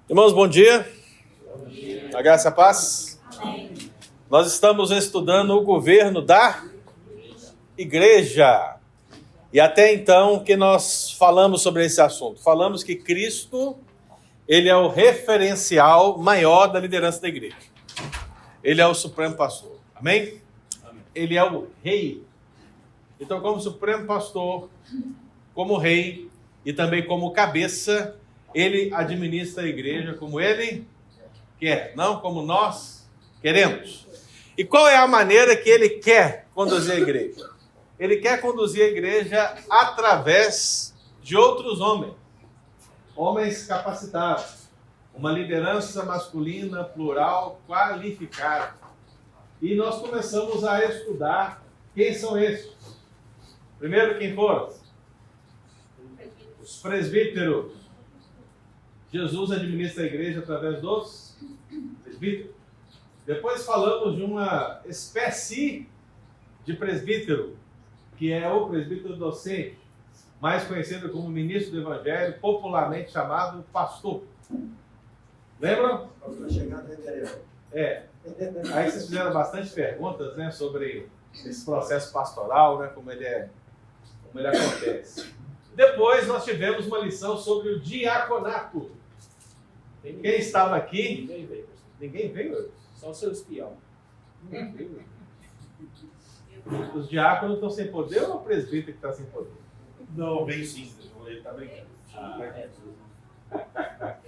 Irmãos, bom dia. Bom dia. A graça e a paz. Amém. Nós estamos estudando o governo da igreja. E até então que nós falamos sobre esse assunto. Falamos que Cristo, ele é o referencial maior da liderança da igreja. Ele é o supremo pastor. Amém? Amém. Ele é o rei. Então, como supremo pastor, como rei e também como cabeça, ele administra a igreja como ele quer, não como nós queremos. E qual é a maneira que ele quer conduzir a igreja? Ele quer conduzir a igreja através de outros homens. Homens capacitados. Uma liderança masculina, plural, qualificada. E nós começamos a estudar quem são esses. Primeiro, quem foram? Os presbíteros. Jesus administra a igreja através dos presbíteros. Depois falamos de uma espécie de presbítero, que é o presbítero docente, mais conhecido como ministro do evangelho, popularmente chamado pastor. Lembram? Aí vocês fizeram bastante perguntas, né, sobre esse processo pastoral, né, como ele acontece. Depois nós tivemos uma lição sobre o diaconato. Quem estava aqui? Ninguém veio. Ninguém veio? Só o seu espião. Ninguém veio. Os diáconos estão sem poder ou o presbítero que está sem poder? Não, bem sim. Ele está brincando.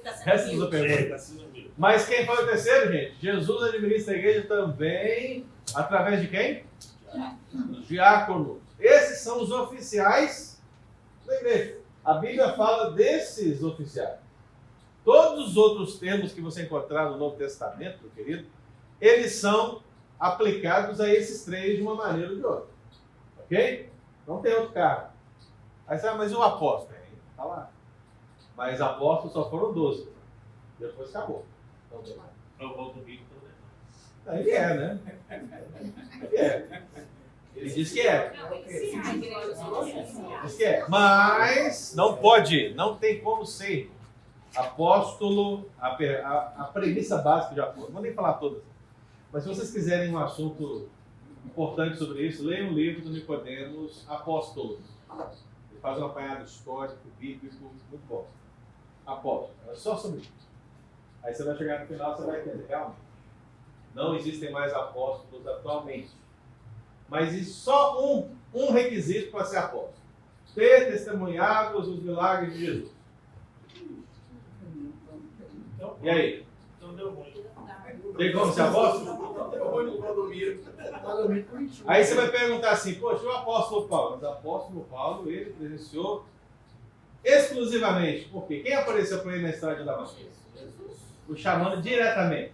Essa é a pergunta. Mas quem foi o terceiro, gente? Jesus administra a igreja também através de quem? Dos diáconos. Esses são os oficiais da igreja. A Bíblia fala desses oficiais. Todos os outros termos que você encontrar no Novo Testamento, meu querido, eles são aplicados a esses três de uma maneira ou de outra. Ok? Não tem outro cara. Aí você mas e o apóstolo? Está lá. Mas apóstolos só foram 12. Depois acabou. Não tem mais. Eu vou do Rio também. Ele é, né? Ele é. Ele diz que é. Diz que é. Mas não pode, não tem como ser apóstolo, a premissa básica de apóstolo. Não vou nem falar todas. Mas se vocês quiserem um assunto importante sobre isso, leiam o livro do Nicodemos Apóstolo. Ele faz um apanhado histórico, bíblico, muito bom. Apóstolo. É só sobre isso. Aí você vai chegar no final, você vai entender. Realmente, não existem mais apóstolos atualmente. Mas existe só um requisito para ser apóstolo. Ter testemunhado os milagres de Jesus. E aí? Então deu ruim. Tem como ser apóstolo? Então deu ruim no condomínio. Aí você vai perguntar assim, poxa, o apóstolo Paulo? Mas o apóstolo Paulo, ele presenciou exclusivamente. Por quê? Quem apareceu para ele na estrada de Damasco? Jesus. O chamando diretamente.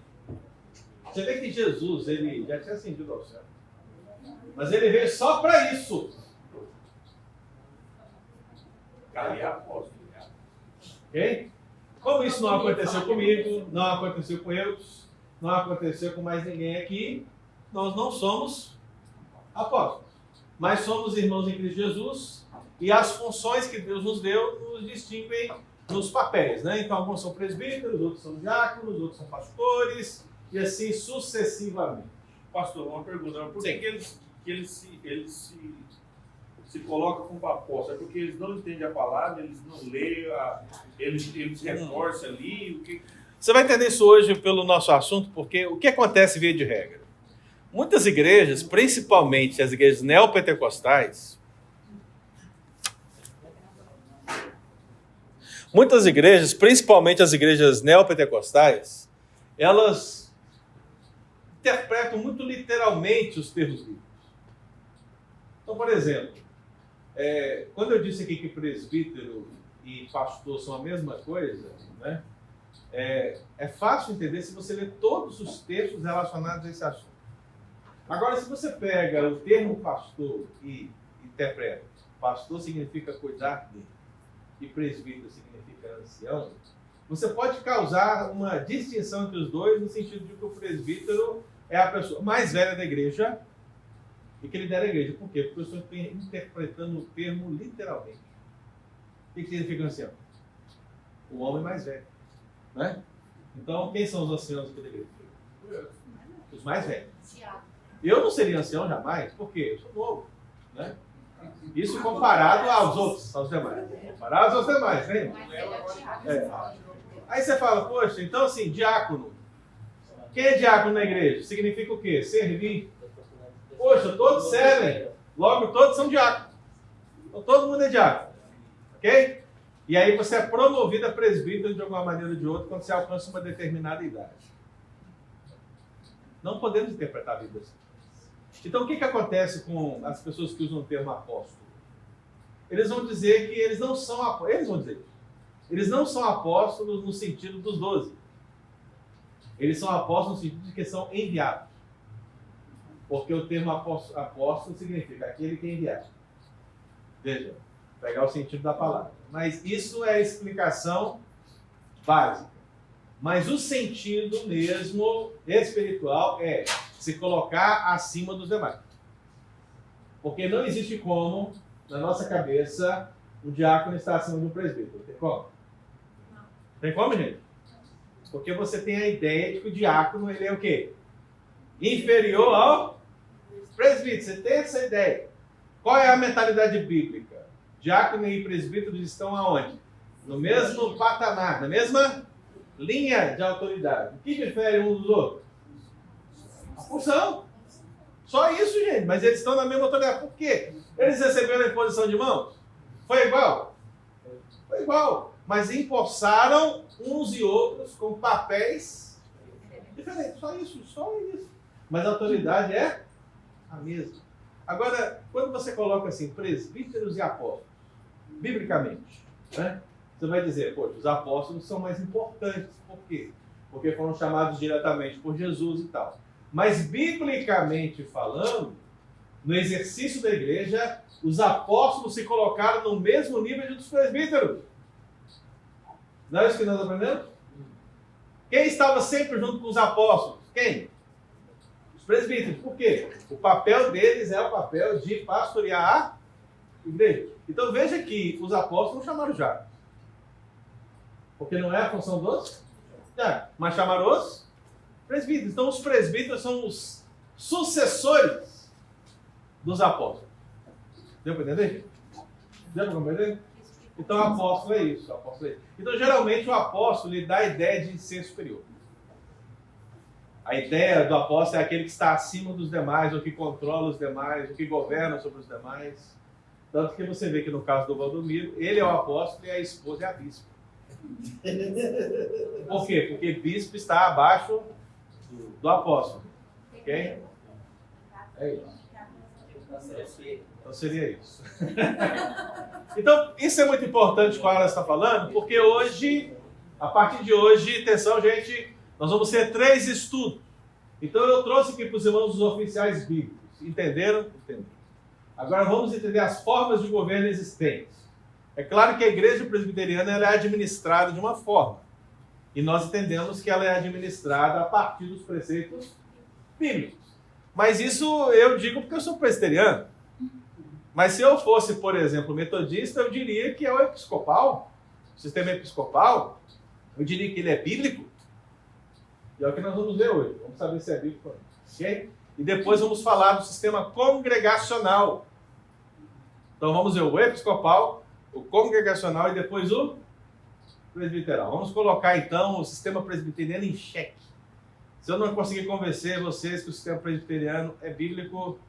Você vê que Jesus, ele já tinha ascendido ao céu. Mas ele veio só para isso. Cara, é apóstolo. Ok? Como isso não aconteceu comigo, não aconteceu com outros, não aconteceu com mais ninguém aqui, nós não somos apóstolos. Mas somos irmãos em Cristo Jesus e as funções que Deus nos deu nos distinguem nos papéis, né? Então, alguns são presbíteros, outros são diáconos, outros são pastores e assim sucessivamente. Pastor, uma pergunta. Por que eles se colocam como apóstolos? É porque eles não entendem a palavra, eles não leem, eles reforçam ali. O que... Você vai entender isso hoje pelo nosso assunto, porque o que acontece via de regra? Muitas igrejas, principalmente as igrejas neopentecostais, elas interpretam muito literalmente os termos bíblicos. Então, por exemplo, quando eu disse aqui que presbítero e pastor são a mesma coisa, né? É fácil entender se você ler todos os textos relacionados a esse assunto. Agora, se você pega o termo pastor e interpreta, pastor significa cuidar dele, e presbítero significa ancião, você pode causar uma distinção entre os dois, no sentido de que o presbítero é a pessoa mais velha da igreja e que lidera a igreja. Por quê? Porque eu estou interpretando o termo literalmente. O que significa ancião? O homem mais velho. Né? Então, quem são os anciãos aqui da igreja? Os mais velhos. Eu não seria ancião jamais, porque eu sou novo, né? Isso comparado aos demais. Comparado aos demais, né? Aí você fala, poxa, então assim, diácono. Quem é diácono na igreja? Significa o quê? Servir. Poxa, todos servem. Logo, todos são diáconos. Então, todo mundo é diácono. Ok? E aí você é promovido a presbítero de alguma maneira ou de outra quando você alcança uma determinada idade. Não podemos interpretar a Bíblia assim. Então, o que acontece com as pessoas que usam o termo apóstolo? Eles vão dizer que eles não são apóstolos. Eles vão dizer isso. Eles não são apóstolos no sentido dos 12. Eles são apóstolos no sentido de que são enviados. Porque o termo apóstolo significa aquele que é enviado. Veja, pegar o sentido da palavra. Mas isso é a explicação básica. Mas o sentido mesmo espiritual é se colocar acima dos demais. Porque não existe como, na nossa cabeça, o diácono estar acima de um presbítero. Tem como? Tem como, gente? Porque você tem a ideia de que o diácono ele é o quê? Inferior ao presbítero. Você tem essa ideia. Qual é a mentalidade bíblica? Diácono e presbíteros estão aonde? No mesmo patamar, na mesma linha de autoridade. O que difere um dos outros? A função. Só isso, gente. Mas eles estão na mesma autoridade. Por quê? Eles receberam a imposição de mãos? Foi igual? Foi igual. Mas empossaram uns e outros com papéis diferentes. Só isso, só isso. Mas a autoridade é a mesma. Agora, quando você coloca assim, presbíteros e apóstolos, biblicamente, né? Você vai dizer, poxa, os apóstolos são mais importantes. Por quê? Porque foram chamados diretamente por Jesus e tal. Mas, biblicamente falando, no exercício da igreja, os apóstolos se colocaram no mesmo nível dos presbíteros. Não é isso que nós aprendemos? Quem estava sempre junto com os apóstolos? Quem? Os presbíteros. Por quê? O papel deles é o papel de pastorear a igreja. Então veja que os apóstolos não chamaram já. Porque não é a função dos? Mas chamaram os presbíteros. Então os presbíteros são os sucessores dos apóstolos. Deu para entender? Deu para compreender? Então o apóstolo é isso. Então geralmente o apóstolo lhe dá a ideia de ser superior. A ideia do apóstolo é aquele que está acima dos demais, ou que controla os demais, ou que governa sobre os demais. Tanto que você vê que no caso do Valdomiro, ele é o apóstolo e a esposa é a bispa. Por quê? Porque bispo está abaixo do apóstolo. Ok? É isso. Então seria isso. Então, isso é muito importante que a Ara está falando, porque hoje, a partir de hoje, atenção, gente, nós vamos ter 3 estudos. Então eu trouxe aqui para os irmãos os oficiais bíblicos. Entenderam? Entenderam. Agora vamos entender as formas de governo existentes. É claro que a igreja presbiteriana ela é administrada de uma forma. E nós entendemos que ela é administrada a partir dos preceitos bíblicos. Mas isso eu digo porque eu sou presbiteriano. Mas se eu fosse, por exemplo, metodista, eu diria que é o episcopal, o sistema episcopal, eu diria que ele é bíblico. E é o que nós vamos ver hoje. Vamos saber se é bíblico ou não. Ok? E depois vamos falar do sistema congregacional. Então vamos ver o episcopal, o congregacional e depois o presbiteral. Vamos colocar então o sistema presbiteriano em xeque. Se eu não conseguir convencer vocês que o sistema presbiteriano é bíblico,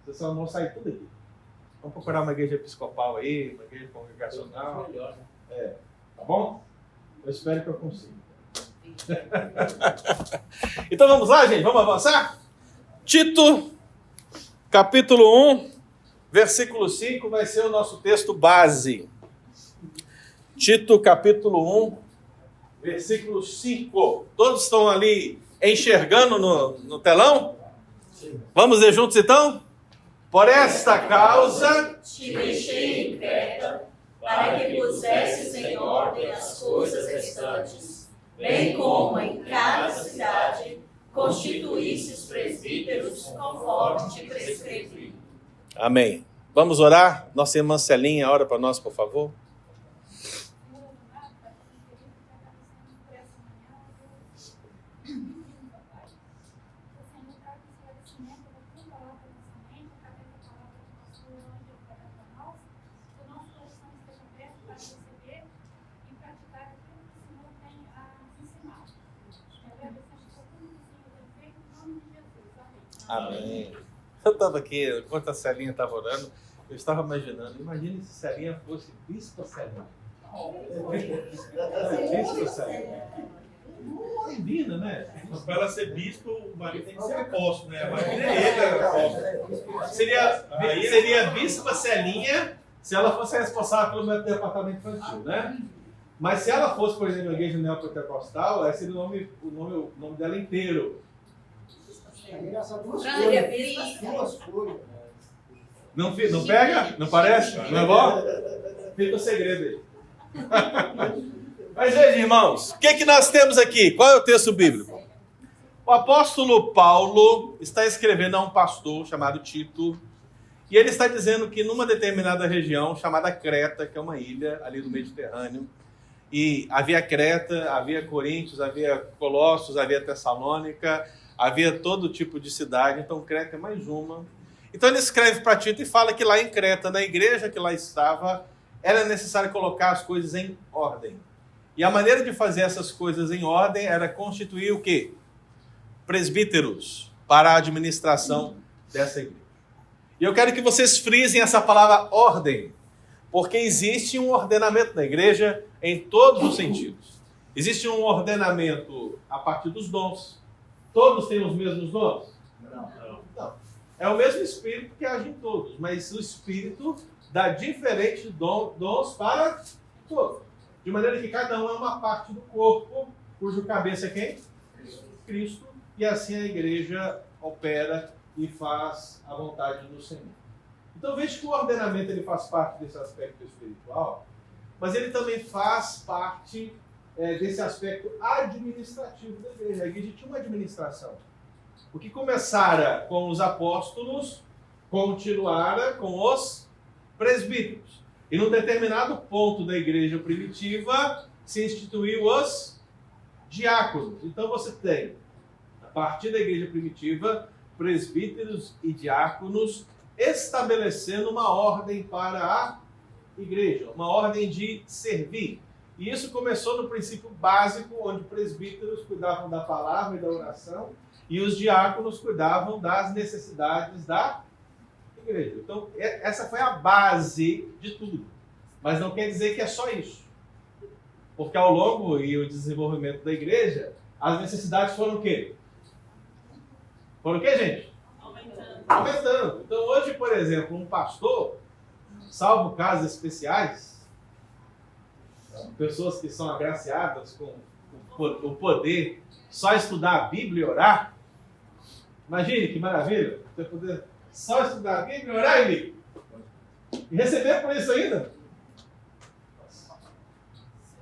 vocês só vão sair tudo aqui. Vamos procurar uma igreja episcopal aí, uma igreja congregacional. Tá bom? Eu espero que eu consiga. Então vamos lá, gente? Vamos avançar? Tito, capítulo 1, versículo 5 vai ser o nosso texto base. Tito, capítulo 1, versículo 5. Todos estão ali enxergando no telão? Sim. Vamos ler juntos então? Por esta causa te deixei inquieta, para que pusesses em ordem as coisas restantes, bem como em cada cidade constituísses presbíteros conforme te prescrevi. Amém. Vamos orar? Nossa irmã Celinha, ora para nós, por favor. Amém. Eu estava aqui, enquanto a Celinha estava orando, eu estava imaginando, imagine se Celinha fosse Bispa Celinha. Bispa Celinha. Combina, né? Mas para ela ser bispo, o marido tem que ser apóstolo, né? Mas ele é apóstolo. Seria Bispa Celinha se ela fosse responsável pelo meu departamento infantil, né? Mas se ela fosse, por exemplo, a igreja neopentecostal, esse seria o nome dela inteiro. Não pega? Não parece? Não é bom? Fica o segredo aí. Mas veja, irmãos, o que nós temos aqui? Qual é o texto bíblico? O apóstolo Paulo está escrevendo a um pastor chamado Tito, e ele está dizendo que numa determinada região chamada Creta, que é uma ilha ali do Mediterrâneo, e havia Creta, havia Coríntios, havia Colossos, havia Tessalônica, havia todo tipo de cidade, então Creta é mais uma. Então ele escreve para Tito e fala que lá em Creta, na igreja que lá estava, era necessário colocar as coisas em ordem. E a maneira de fazer essas coisas em ordem era constituir o quê? Presbíteros para a administração dessa igreja. E eu quero que vocês frisem essa palavra ordem, porque existe um ordenamento na igreja em todos os sentidos. Existe um ordenamento a partir dos dons. Todos têm os mesmos dons? Não. É o mesmo Espírito que age em todos, mas o Espírito dá diferentes dons para todos. De maneira que cada um é uma parte do corpo, cujo cabeça é quem? Cristo. E assim a igreja opera e faz a vontade do Senhor. Então veja que o ordenamento ele faz parte desse aspecto espiritual, mas ele também faz parte desse aspecto administrativo da igreja. A igreja tinha uma administração. O que começara com os apóstolos, continuara com os presbíteros. E num determinado ponto da igreja primitiva, se instituiu os diáconos. Então você tem, a partir da igreja primitiva, presbíteros e diáconos estabelecendo uma ordem para a igreja, uma ordem de servir. E isso começou no princípio básico, onde presbíteros cuidavam da palavra e da oração, e os diáconos cuidavam das necessidades da igreja. Então, essa foi a base de tudo. Mas não quer dizer que é só isso. Porque ao longo e o desenvolvimento da igreja, as necessidades foram o quê? Foram o quê, gente? Aumentando. Então, hoje, por exemplo, um pastor, salvo casos especiais, pessoas que são agraciadas com o poder só estudar a Bíblia e orar. Imagine que maravilha, você poder só estudar a Bíblia e orar, Henrique. E receber por isso ainda.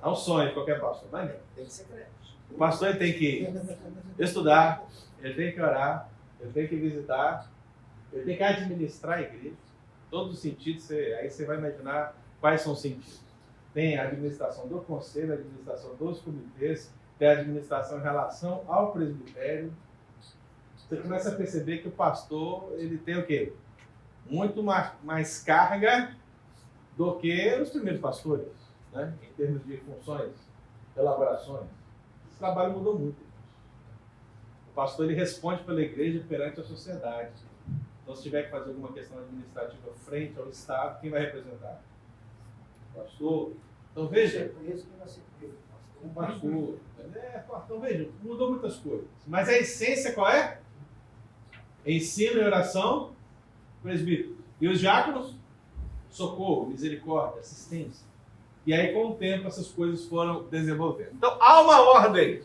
É um sonho de qualquer pastor, mas não. Tem que ser crente. O pastor ele tem que estudar, ele tem que orar, ele tem que visitar, ele tem que administrar a igreja. Todos os sentidos, aí você vai imaginar quais são os sentidos. Tem a administração do conselho, a administração dos comitês, tem a administração em relação ao presbitério. Você começa a perceber que o pastor ele tem o quê? Muito mais carga do que os primeiros pastores, né? Em termos de funções, elaborações. Esse trabalho mudou muito. O pastor ele responde pela igreja perante a sociedade. Então, se tiver que fazer alguma questão administrativa frente ao Estado, quem vai representar? O pastor. Então, veja. Um pastor. Então, veja, mudou muitas coisas. Mas a essência qual é? Ensino e oração, presbítero. E os diáconos? Socorro, misericórdia, assistência. E aí, com o tempo, essas coisas foram desenvolvendo. Então, há uma ordem.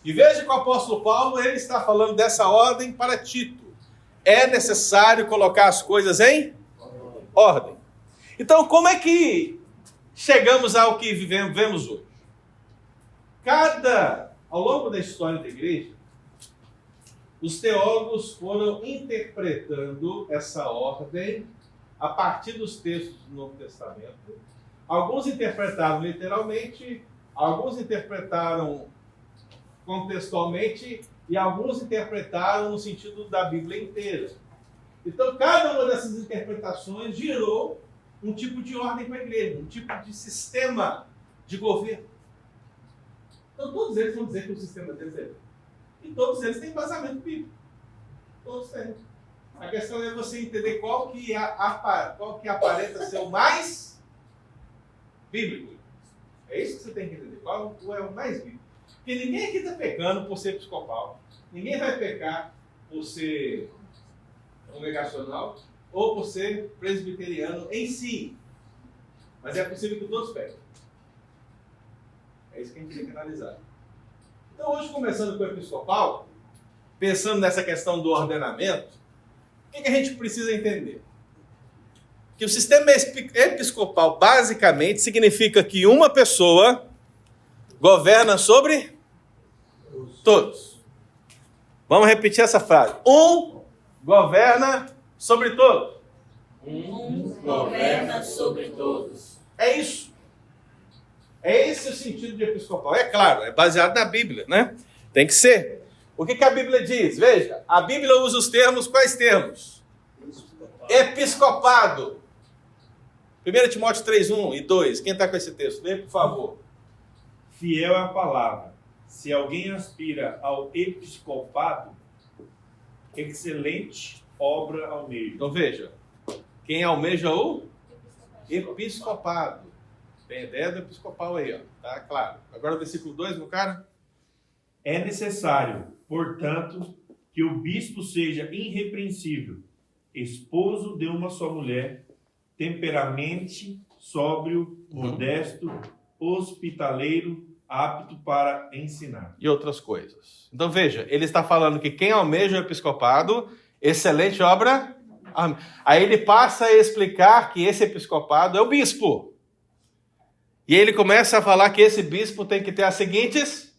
E veja que o apóstolo Paulo ele está falando dessa ordem para Tito. É necessário colocar as coisas em ordem. Então, como é que chegamos ao que vivemos hoje? Ao longo da história da igreja, os teólogos foram interpretando essa ordem a partir dos textos do Novo Testamento. Alguns interpretaram literalmente, alguns interpretaram contextualmente e alguns interpretaram no sentido da Bíblia inteira. Então, cada uma dessas interpretações gerou um tipo de ordem para a igreja, um tipo de sistema de governo. Então, todos eles vão dizer que o sistema deles é bom. E todos eles têm embasamento bíblico. Todos têm. A questão é você entender qual que aparenta ser o mais bíblico. É isso que você tem que entender. Qual é o mais bíblico? Porque ninguém aqui está pecando por ser episcopal. Ninguém vai pecar por ser congregacional ou por ser presbiteriano em si. Mas é possível que todos pequem. É isso que a gente tem que analisar. Então, hoje, começando com o episcopal, pensando nessa questão do ordenamento, o que a gente precisa entender? Que o sistema episcopal, basicamente, significa que uma pessoa governa sobre todos. Vamos repetir essa frase. Um governa sobre todos. Um governa sobre todos. É isso. É esse o sentido de episcopal. É claro, é baseado na Bíblia, né? Tem que ser. O que a Bíblia diz? Veja, a Bíblia usa os termos, quais termos? Episcopado. 1 Timóteo 3, 1 e 2. Quem está com esse texto? Lê, por favor. Fiel é a palavra. Se alguém aspira ao episcopado, excelente obra almeja. Então veja, quem almeja o episcopado. Tem ideia do episcopal aí, ó. Tá claro. Agora o versículo 2, meu cara. É necessário, portanto, que o bispo seja irrepreensível, esposo de uma só mulher, temperamente, sóbrio, modesto, hospitaleiro, apto para ensinar. E outras coisas. Então veja, ele está falando que quem almeja o episcopado, excelente obra. Aí ele passa a explicar que esse episcopado é o bispo. E ele começa a falar que esse bispo tem que ter as seguintes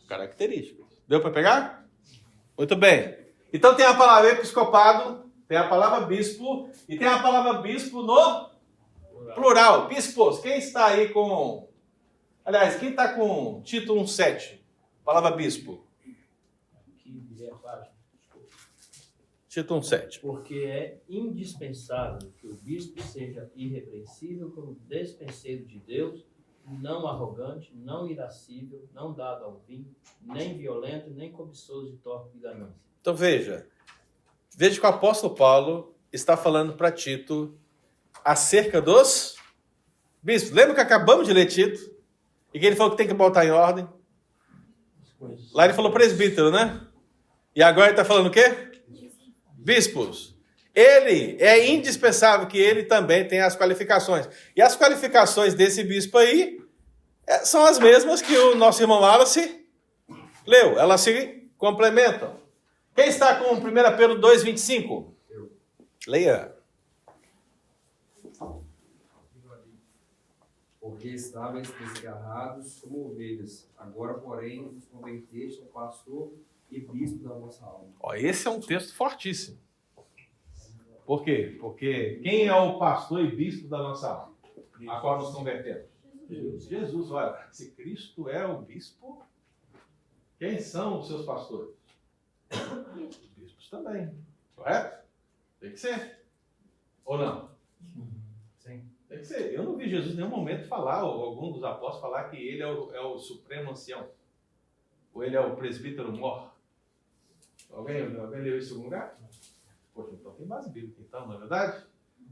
características. Deu para pegar? Muito bem. Então tem a palavra episcopado, tem a palavra bispo e tem a palavra bispo no plural. Bispos. Quem está aí com... Aliás, quem está com título 1.7? Palavra bispo. Título 1.7. Porque é indispensável que o bispo seja irrepreensível como despenseiro de Deus, não arrogante, não irascível, não dado ao vinho, nem violento, nem cobiçoso de torpe e ganância. Então veja que o apóstolo Paulo está falando para Tito acerca dos bispos. Lembra que acabamos de ler Tito? E que ele falou que tem que botar em ordem? Lá ele falou presbítero, né? E agora ele está falando o quê? Bispos. Ele é indispensável que ele também tenha as qualificações. E as qualificações desse bispo aí são as mesmas que o nosso irmão Wallace leu. Elas se complementam. Quem está com 1 Pedro 2,25? Leia. Porque estáveis desgarrados como ovelhas, agora, porém, nos converteste ao pastor e bispo da nossa alma. Ó, esse é um texto fortíssimo. Por quê? Porque quem é o pastor e bispo da nossa alma? A qual nos convertemos? Jesus. Olha, se Cristo é o bispo, quem são os seus pastores? Os bispos também. Correto? Tem que ser. Ou não? Sim. Tem que ser. Eu não vi Jesus em nenhum momento falar, ou algum dos apóstolos falar que ele é o supremo ancião. Ou ele é o presbítero mor. Alguém leu isso em algum lugar? Poxa, então tem base bíblica, então, não é verdade?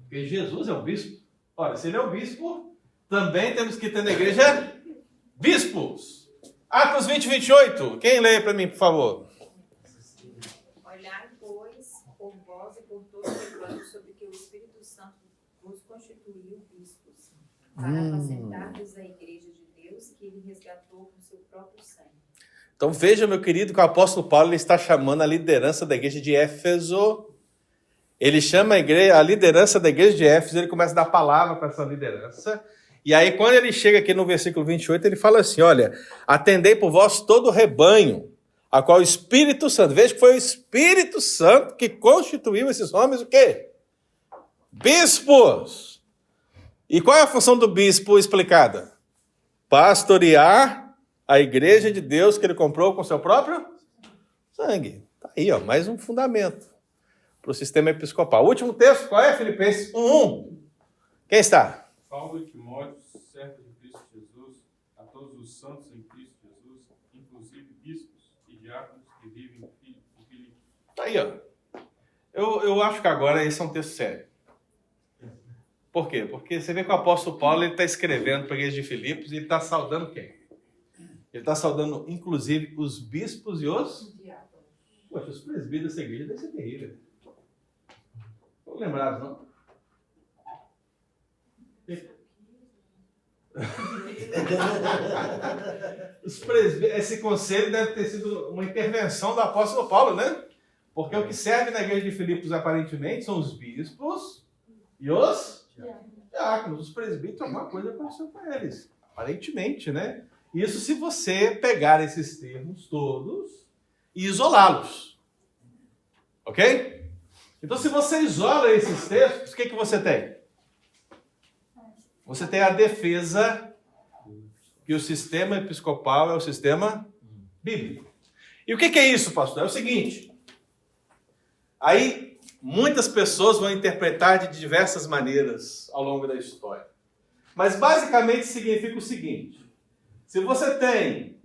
Porque Jesus é o bispo. Ora, se ele é o bispo, também temos que ter na igreja bispos. Atos 20, 28. Quem lê para mim, por favor? Olhai, pois, por vós e por todos os rebanhos sobre que o Espírito Santo vos constituiu bispos, para apacentar-vos a igreja de Deus que ele resgatou com seu próprio sangue. Então veja, meu querido, que o apóstolo Paulo ele está chamando a liderança da igreja de Éfeso. Ele chama a liderança da igreja de Éfeso, ele começa a dar palavra para essa liderança. E aí, quando ele chega aqui no versículo 28, ele fala assim, olha, atendei por vós todo o rebanho, a qual o Espírito Santo, veja que foi o Espírito Santo que constituiu esses homens o quê? Bispos. E qual é a função do bispo explicada? Pastorear a igreja de Deus que ele comprou com seu próprio sangue. Tá aí, ó, mais um fundamento para o sistema episcopal. O último texto, qual é? Filipenses 1:1. Quem está? Paulo e Timóteo, servos de Cristo Jesus, a todos os santos em Cristo Jesus, inclusive bispos e diáconos que vivem em Filipe. Tá aí, ó. Eu acho que agora esse é um texto sério. Por quê? Porque você vê que o apóstolo Paulo está escrevendo para a igreja de Filipos e ele está saudando quem? Ele está saudando, inclusive, os bispos e os... Poxa, os presbíteros dessa igreja devem ser terríveis. Não lembrados, não? Esse conselho deve ter sido uma intervenção do apóstolo Paulo, né? Porque o que serve na igreja de Filipos, aparentemente, são os bispos e os diáconos. Os presbíteros, alguma coisa aconteceu com eles. Aparentemente, né? Isso se você pegar esses termos todos e isolá-los. Ok? Então, se você isola esses textos, o que você tem? Você tem a defesa que o sistema episcopal é o sistema bíblico. E o que é isso, pastor? É o seguinte. Aí, muitas pessoas vão interpretar de diversas maneiras ao longo da história. Mas, basicamente, significa o seguinte. Se você tem,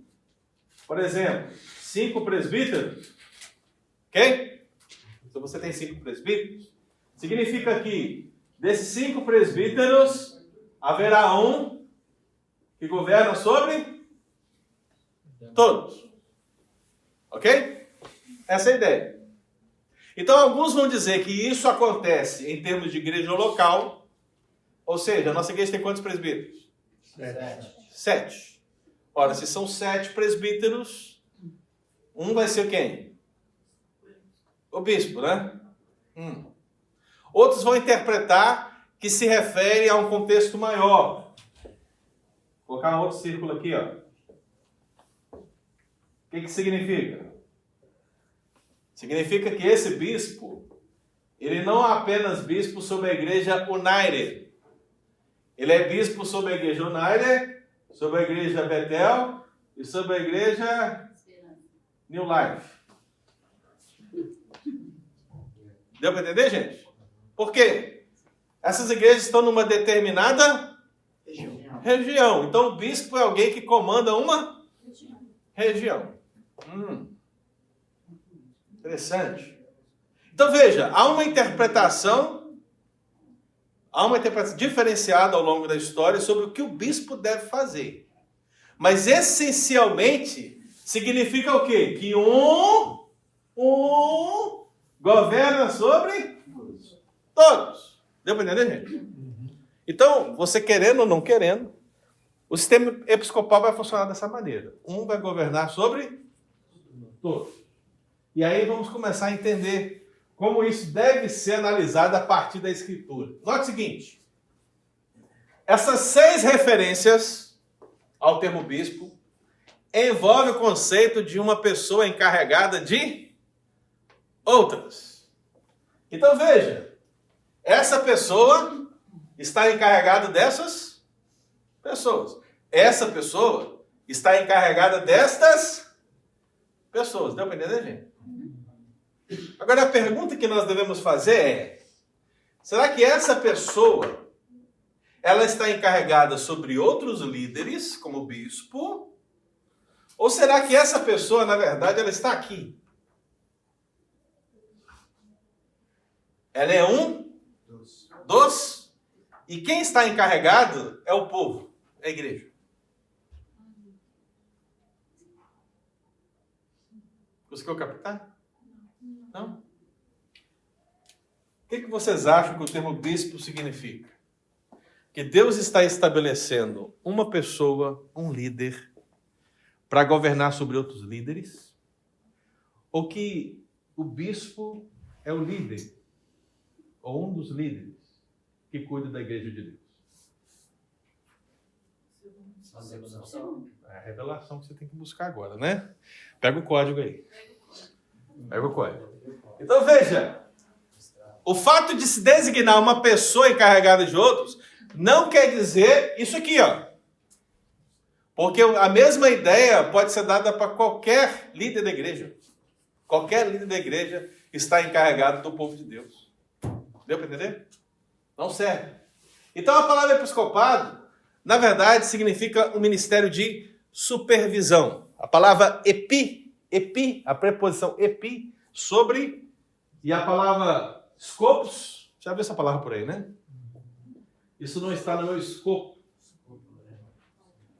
por exemplo, 5 presbíteros, ok? Se você tem 5 presbíteros, significa que desses 5 presbíteros, haverá um que governa sobre todos. Ok? Essa é a ideia. Então, alguns vão dizer que isso acontece em termos de igreja local, ou seja, a nossa igreja tem quantos presbíteros? 7. Ora, se são 7 presbíteros, um vai ser quem? O bispo, né? Outros vão interpretar que se refere a um contexto maior. Vou colocar um outro círculo aqui, ó. O que significa? Significa que esse bispo, ele não é apenas bispo sobre a igreja United. Ele é bispo sobre a igreja United, sobre a igreja Betel e sobre a igreja New Life. Deu para entender, gente? Por quê? Essas igrejas estão numa determinada região. Então, o bispo é alguém que comanda uma região. Interessante. Então, veja, há uma interpretação diferenciada ao longo da história sobre o que o bispo deve fazer. Mas, essencialmente, significa o quê? Que um governa sobre todos. Deu para entender, gente? Então, você querendo ou não querendo, o sistema episcopal vai funcionar dessa maneira. Um vai governar sobre todos. E aí vamos começar a entender como isso deve ser analisado a partir da Escritura. Note o seguinte. Essas 6 referências ao termo bispo envolvem o conceito de uma pessoa encarregada de outras. Então veja, essa pessoa está encarregada dessas pessoas. Essa pessoa está encarregada destas pessoas. Deu para entender, gente? Agora a pergunta que nós devemos fazer é: será que essa pessoa ela está encarregada sobre outros líderes, como o bispo? Ou será que essa pessoa, na verdade, ela está aqui? Ela é um dos. E quem está encarregado é o povo, é a igreja. Conseguiu captar? Não? O que vocês acham que o termo bispo significa? Que Deus está estabelecendo uma pessoa, um líder, para governar sobre outros líderes? Ou que o bispo é o líder, ou um dos líderes, que cuida da igreja de Deus? É a revelação que você tem que buscar agora, né? Pega o código aí. Pega o código. Então veja, o fato de se designar uma pessoa encarregada de outros não quer dizer isso aqui, ó. Porque a mesma ideia pode ser dada para qualquer líder da igreja. Qualquer líder da igreja está encarregado do povo de Deus. Deu para entender? Não serve. Então a palavra episcopado, na verdade, significa um ministério de supervisão. A palavra epi, a preposição epi, sobre E a palavra scopus, já viu essa palavra por aí, né? Isso não está no meu escopo.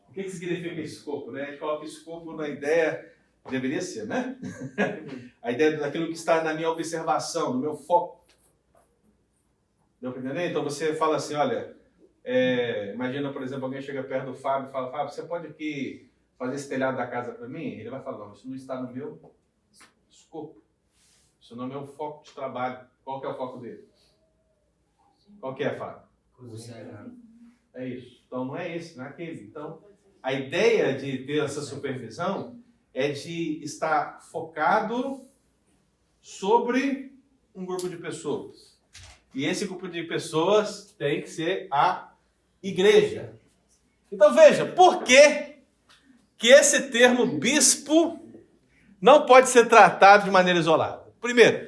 O que significa escopo, né? A gente coloca escopo na ideia, deveria ser, né? A ideia daquilo que está na minha observação, no meu foco. Deu para entender? Então você fala assim, olha, imagina, por exemplo, alguém chega perto do Fábio e fala, Fábio, você pode aqui fazer esse telhado da casa para mim? Ele vai falar, não, isso não está no meu escopo. Isso não é o meu foco de trabalho. Qual que é o foco dele? Qual que é, Fábio? Cozinhar. É isso. Então não é esse, não é aquele. Então, a ideia de ter essa supervisão é de estar focado sobre um grupo de pessoas. E esse grupo de pessoas tem que ser a igreja. Então veja, por que esse termo bispo não pode ser tratado de maneira isolada? Primeiro,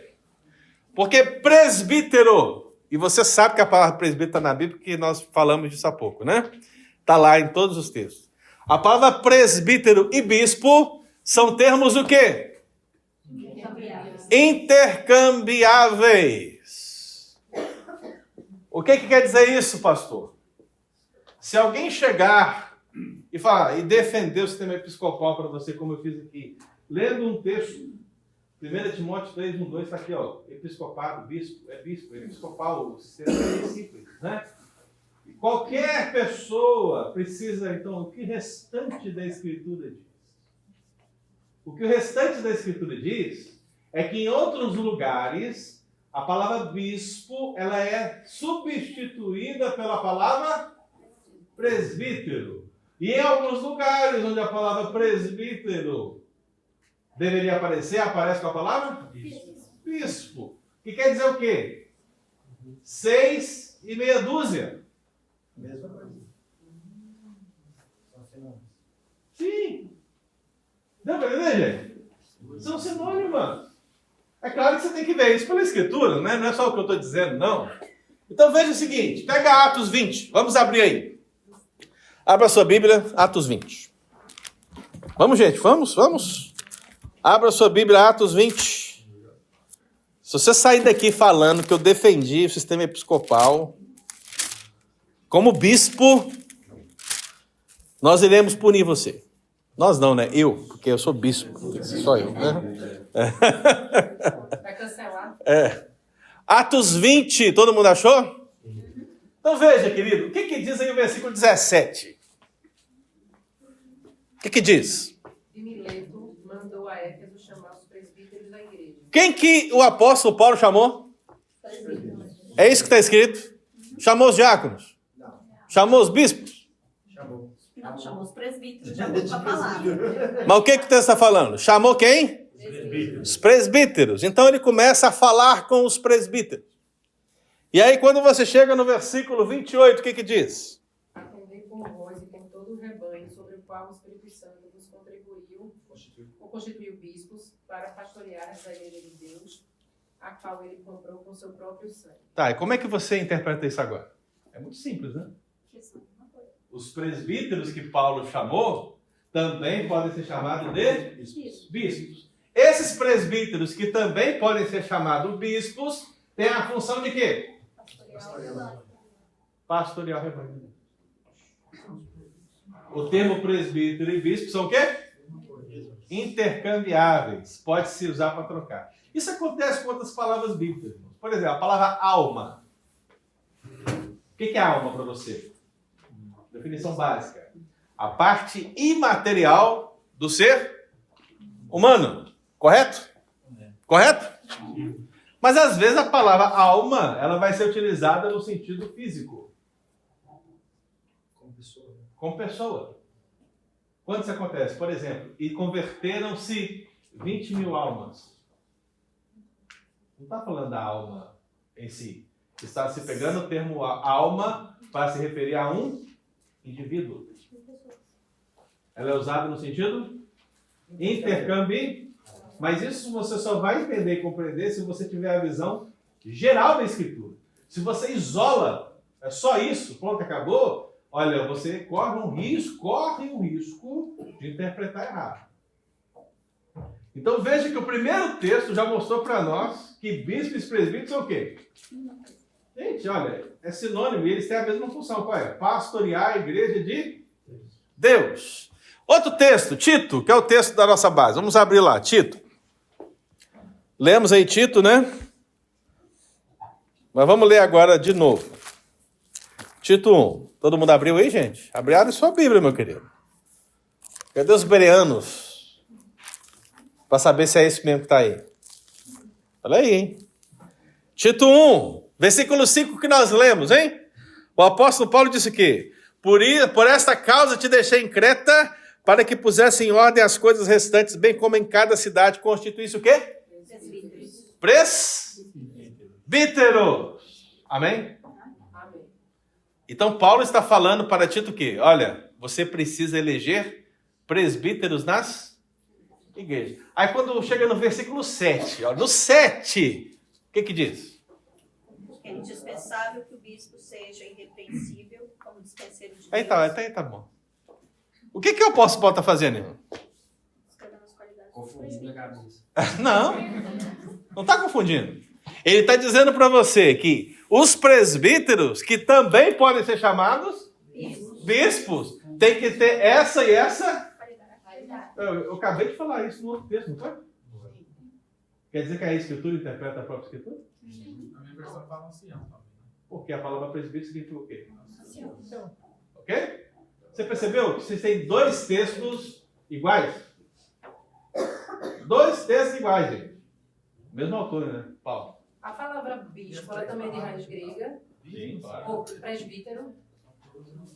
porque presbítero, e você sabe que a palavra presbítero está na Bíblia, porque nós falamos disso há pouco, né? Está lá em todos os textos. A palavra presbítero e bispo são termos o quê? Intercambiáveis. O que quer dizer isso, pastor? Se alguém chegar e falar, e defender o sistema episcopal para você, como eu fiz aqui, lendo um texto, 1 Timóteo 3, 1, 2, está aqui, ó, episcopado, bispo, episcopal, o sistema é simples, né? E qualquer pessoa precisa, então, o que o restante da Escritura diz? O que o restante da Escritura diz é que em outros lugares a palavra bispo ela é substituída pela palavra presbítero. E em alguns lugares onde a palavra presbítero deveria aparecer, aparece com a palavra bispo. Que quer dizer o quê? 6 e meia dúzia. Mesma coisa. Sim. Deu pra entender, gente? São sinônimos. É claro que você tem que ver isso pela Escritura, né? Não é só o que eu estou dizendo, não. Então veja o seguinte, pega Atos 20. Vamos abrir aí. Abra a sua Bíblia, Atos 20. Vamos, gente, vamos. Abra a sua Bíblia, Atos 20. Se você sair daqui falando que eu defendi o sistema episcopal como bispo, nós iremos punir você. Nós não, né? Eu, porque eu sou bispo. Só eu, né? Vai cancelar? Atos 20, todo mundo achou? Então veja, querido, o que diz aí o versículo 17? O que diz? E Mileto mandou a Éfeso chamar os presbíteros da igreja. Quem que o apóstolo Paulo chamou? É isso que está escrito? Chamou os diáconos? Chamou os bispos? Não, chamou os presbíteros, já mudou a palavra. Mas o que o texto está falando? Chamou quem? Os presbíteros. Então ele começa a falar com os presbíteros. E aí quando você chega no versículo 28, o que diz? Atendei com vós e com todo o rebanho sobre o qual o Espírito Santo vos constituiu bispos para pastorear essa igreja de Deus, a qual ele comprou com seu próprio sangue. Tá, e como é que você interpreta isso agora? É muito simples, né? Os presbíteros que Paulo chamou também podem ser chamados de bispos. Esses presbíteros que também podem ser chamados bispos têm a função de quê? Pastorear o rebanho. O termo presbítero e bispo são o quê? Intercambiáveis. Pode-se usar para trocar. Isso acontece com outras palavras bíblicas. Por exemplo, a palavra alma. O que é alma para você? Definição básica. A parte imaterial do ser humano. Correto? Correto? Mas às vezes a palavra alma ela vai ser utilizada no sentido físico. Com pessoa. Quando isso acontece? Por exemplo, e converteram-se 20 mil almas. Não está falando da alma em si. Está se pegando o termo alma para se referir a um indivíduo. Ela é usada no sentido intercâmbio, mas isso você só vai entender e compreender se você tiver a visão geral da Escritura. Se você isola, é só isso, pronto, acabou, olha, você corre um risco de interpretar errado. Então veja que o primeiro texto já mostrou para nós que bispos e presbíteros são o quê? Gente, olha, é sinônimo e eles têm a mesma função. Qual é? Pastorear a igreja de Deus. Outro texto, Tito, que é o texto da nossa base. Vamos abrir lá, Tito. Lemos aí Tito, né? Mas vamos ler agora de novo. Tito 1. Todo mundo abriu aí, gente? Abre sua Bíblia, meu querido. Cadê os bereanos? Para saber se é esse mesmo que está aí. Olha aí, hein? Tito 1, versículo 5 que nós lemos, hein? O apóstolo Paulo disse que por esta causa te deixei em Creta, para que pusesse em ordem as coisas restantes, bem como em cada cidade constituísse o quê? Presbíteros. Amém? Amém. Então Paulo está falando para Tito que, olha, você precisa eleger presbíteros nas igrejas. Aí quando chega no versículo 7, ó, no 7, o que diz? É indispensável que o bispo seja irrepreensível como dispenseiro de Deus. Aí tá bom. O que o apóstolo Paulo está fazendo, irmão? Escrevendo as qualidades do Confundi minha presbítero. cabeça. Não está confundindo. Ele está dizendo para você que os presbíteros, que também podem ser chamados bispos, tem que ter essa e essa. Eu acabei de falar isso no outro texto, não foi? Quer dizer que a Escritura interpreta a própria Escritura? A minha versão fala ancião também. Porque a palavra presbítero significa o quê? Ancião. Ok? Você percebeu que vocês têm dois textos iguais? Dois textos iguais, gente. Mesmo autor, né? Paulo. A palavra bispo, ela também é de raiz grega, Sim, claro. ou presbítero,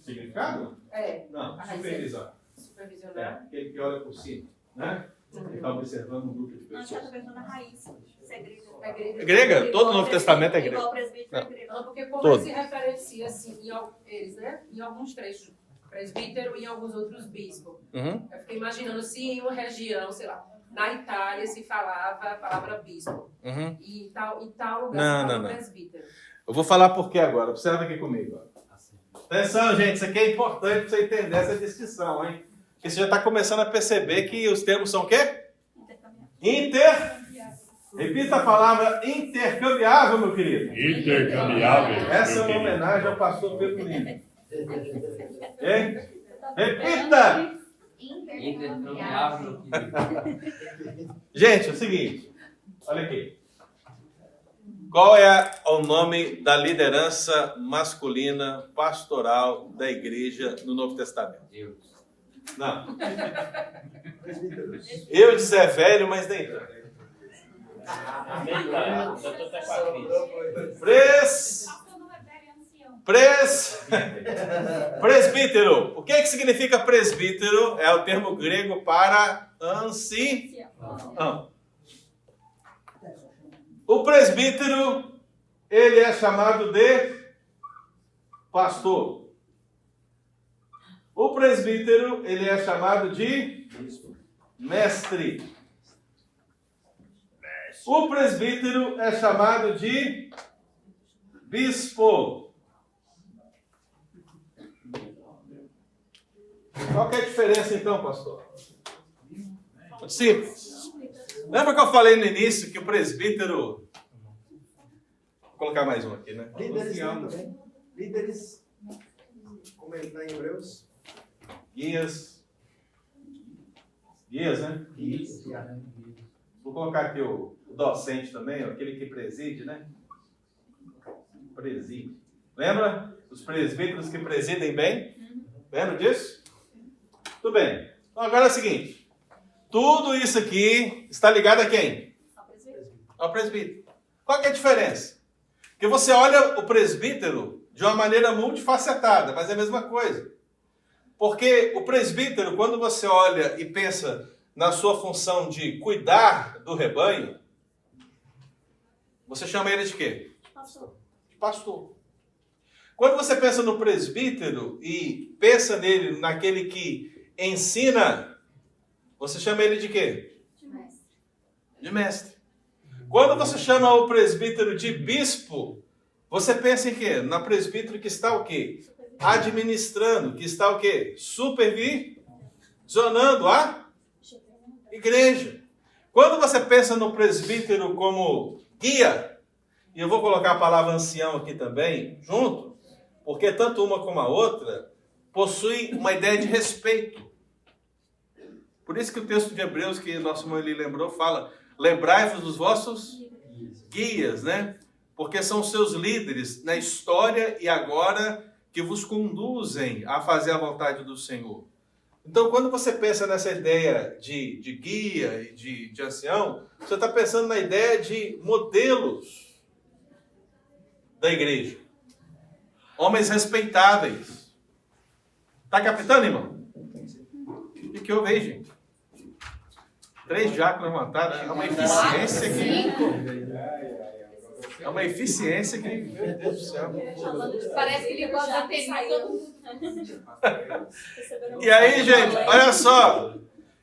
Significado? é Não, A raiz supervisar. supervisionar. Aquele que olha por cima, né? Ele está observando um grupo de Não, já pessoas. está perguntando a raiz. Se é grega. É grega. É grega? Todo o Novo Igual Testamento é grego. Igual o presbítero é grego. Não, porque como Todo. ele se referencia assim, eles, né? Em alguns trechos, presbítero e em alguns outros bispos. Uhum. Eu fiquei imaginando se em uma região, sei lá, na Itália se falava a palavra bispo. Uhum. E em tal lugar Não, se falava não. presbítero. Eu vou falar por quê agora. Observa aqui comigo. Ó. Atenção, gente. Isso aqui é importante para você entender essa distinção, hein? Porque você já está começando a perceber que os termos são o quê? Repita a palavra intercambiável, meu querido. Intercambiável. Essa é uma homenagem ao pastor Pedro Lima. Hein? Repita! Intercambiável. Gente, é o seguinte. Olha aqui. Qual é o nome da liderança masculina pastoral da igreja no Novo Testamento? Deus. Não. Eu disse é velho, mas nem tanto. Amém, cara. Já tô até com a crise. Presbítero. O que significa presbítero? É o termo grego para ancião. O presbítero, ele é chamado de pastor. O presbítero, ele é chamado de mestre. O presbítero é chamado de bispo. Qual que é a diferença então, pastor? Muito simples. Lembra que eu falei no início que o presbítero... Vou colocar mais um aqui, né? Líderes também. Líderes, como ele está em Hebreus. Guias, né? Vou colocar aqui o docente também, aquele que preside, né? Preside. Lembra? Os presbíteros que presidem bem? Lembra disso? Tudo bem. Então agora é o seguinte. Tudo isso aqui está ligado a quem? Ao presbítero. Qual que é a diferença? Porque você olha o presbítero de uma maneira multifacetada, mas é a mesma coisa. Porque o presbítero, quando você olha e pensa na sua função de cuidar do rebanho, você chama ele de quê? De pastor. Quando você pensa no presbítero e pensa nele, naquele que ensina, você chama ele de quê? De mestre. Quando você chama o presbítero de bispo, você pensa em quê? Na presbítero que está o quê? Administrando, que está o quê? Supervisionando a igreja. Quando você pensa no presbítero como guia, e eu vou colocar a palavra ancião aqui também, junto, porque tanto uma como a outra possui uma ideia de respeito. Por isso que o texto de Hebreus, que nosso irmão Eli lembrou, fala: lembrai-vos dos vossos guias, né? Porque são seus líderes na história e agora que vos conduzem a fazer a vontade do Senhor. Então, quando você pensa nessa ideia de guia e de ancião, você está pensando na ideia de modelos da igreja. Homens respeitáveis. Está captando, irmão? O que houve aí, gente? 3 diáconos levantados. É uma eficiência que... É uma eficiência que... Meu Deus do céu. Parece que ele gosta de ter todo mundo. E aí, gente, olha só.